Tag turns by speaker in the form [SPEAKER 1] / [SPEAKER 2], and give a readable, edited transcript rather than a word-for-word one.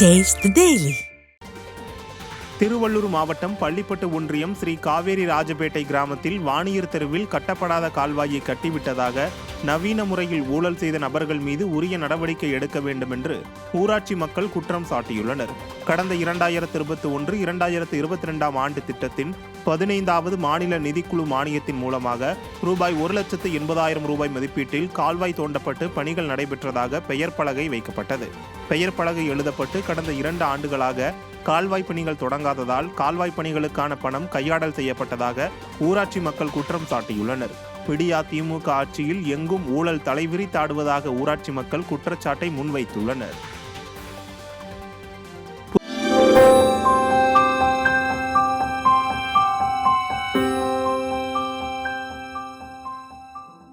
[SPEAKER 1] Taste the Daily.
[SPEAKER 2] Tiruvallur மாவட்டம் பள்ளிப்பட்டு ஒன்றியம் ஸ்ரீ காவேரி ராஜபேட்டை கிராமத்தில் வாணியர் தெருவில் கட்டப்படாத கால்வாயை கட்டிவிட்டதாக நவீன முறையில் ஊழல் செய்த நபர்கள் மீது உரிய நடவடிக்கை எடுக்க வேண்டும் என்று ஊராட்சி மக்கள் குற்றம் சாட்டியுள்ளனர். கடந்த 2021-2022 ஆண்டு திட்டத்தின் 15வது மாநில நிதிக்குழு மானியத்தின் மூலமாக ரூபாய் 1,80,000 மதிப்பீட்டில் கால்வாய் தோண்டப்பட்டு பணிகள் நடைபெற்றதாக பெயர் பலகை வைக்கப்பட்டது. பெயர் பலகை எழுதப்பட்டு கடந்த 2 ஆண்டுகளாக கால்வாய் பணிகள் தொடங்காததால் கால்வாய் பணிகளுக்கான பணம் கையாடல் செய்யப்பட்டதாக ஊராட்சி மக்கள் குற்றம் சாட்டியுள்ளனர். விடியா திமுக ஆட்சியில் எங்கும் ஊழல் தலைவிரித்தாடுவதாக ஊராட்சி மக்கள் குற்றச்சாட்டை முன்வைத்துள்ளனர்.